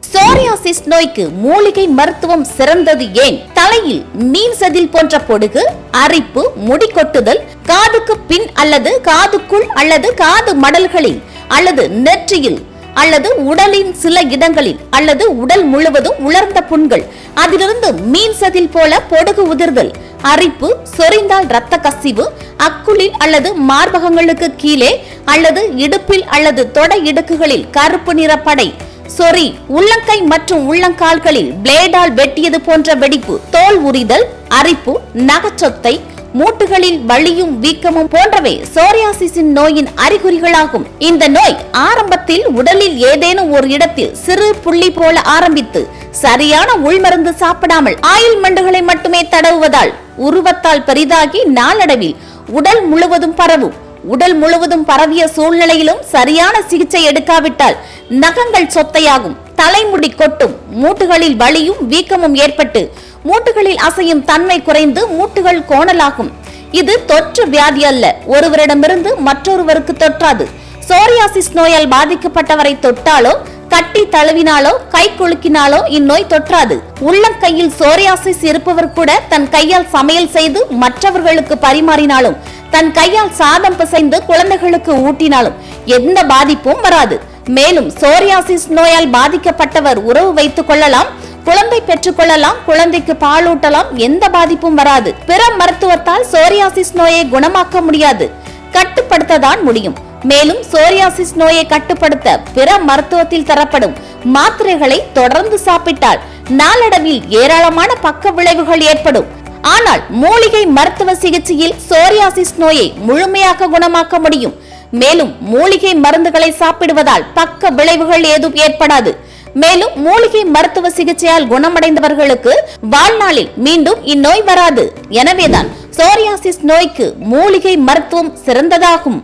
Psoriasis நோய்க்கு மூலிகை மருத்துவம் சிறந்தது ஏன்? தலையில் மீன் செதில் போன்ற பொடுகு, அரிப்பு, முடி கொட்டுதல், காதுக்கு பின் அல்லது காதுக்குள் அல்லது காது மடல்களில் அல்லது நெற்றியில் அல்லது உடலின் சில இடங்களில் அல்லது உடல் முழுவதும் உலர்ந்த புண்கள், அதிலிருந்து மீன் செதில் போல பொடுகு உதிர்தல், அரிப்பு, சொரிந்தால் இரத்த கசிவு, அக்குளில் அல்லது மார்பகங்களுக்கு கீழே அல்லது இடுப்பில் அல்லது தொடை இடுக்குகளில் கருப்பு நிற படை, சொறி, உள்ளங்கை மற்றும் உள்ளங்கால்களில் பிளேடால் வெட்டியது போன்ற வெடிப்பு, தோல் உரிதல், அரிப்பு, நகச்சொத்தை, மூட்டுகளில் வலியும் வீக்கமும் போன்றவை சோரியாசிஸ் நோயின் அறிகுறிகளாகும். இந்த நோய் ஆரம்பத்தில் உடலில் ஏதேனும் ஒரு இடத்தில் சிறு புள்ளி போல ஆரம்பித்து சரியான உள்மருந்து சாப்பிடாமல் ஆயில்மெண்டுகளை மட்டுமே தடவுவதால் உருவத்தால் பெரிதாகி நாளடைவில் உடல் முழுவதும் பரவும். உடல் முழுவதும் பரவிய சூழ்நிலையிலும் சரியான சிகிச்சை எடுக்காவிட்டால் நகங்கள் சொத்தையாகும், தலைமுடி கொட்டும், மூட்டுகளில் வலியும் வீக்கமும் ஏற்பட்டு மூட்டுகளில் அசையும் தன்மை குறைந்து மூட்டுகள் கோணலாகும். இது தொற்று வியாதி அல்ல, ஒருவரிடமிருந்து மற்றொருவருக்கு தொற்றாது. சோரியாசிஸ் நோயால் பாதிக்கப்பட்டவரை தொட்டாலோ கட்டி தழுவினாலோ கை குலுக்கினாலோ இந்நோய் தொற்றாது. உள்ளங்கையில் சோரியாசிஸ் இருப்பவர் கூட தன் கையால் சமையல் செய்து மற்றவர்களுக்கு பரிமாறினாலும், தன் கையால் சாதம் பிசைந்து குழந்தைகளுக்கு ஊட்டினாலும் எந்த பாதிப்பும் வராது. மேலும் சோரியாசிஸ் நோயால் பாதிக்கப்பட்டவர் உறவு வைத்துக் கொள்ளலாம், குழந்தை பெற்றுக் கொள்ளலாம், குழந்தைக்கு பாலூட்டலாம், எந்த பாதிப்பும் வராது. பிற மருத்துவத்தால் சோரியாசிஸ் நோயை குணமாக்க முடியாது, கட்டுப்படுத்ததான் முடியும். மேலும் சோரியாசிஸ் நோயை கட்டுப்படுத்த பிற மருத்துவத்தில் தரப்படும் மாத்திரைகளை தொடர்ந்து சாப்பிட்டால் நாளடைவில் ஏராளமான பக்க விளைவுகள் ஏற்படும். ஆனால் மூலிகை மருத்துவ சிகிச்சையில் சோரியாசிஸ் நோயை முழுமையாக குணமாக்க முடியும். மேலும் மூலிகை மருந்துகளை சாப்பிடுவதால் பக்க விளைவுகள் ஏதும் ஏற்படாது. மேலும் மூலிகை மருத்துவ சிகிச்சையால் குணமடைந்தவர்களுக்கு வாழ்நாளில் மீண்டும் இந்நோய் வராது. எனவேதான் சோரியாசிஸ் நோய்க்கு மூலிகை மருத்துவம் சிறந்ததாகும்.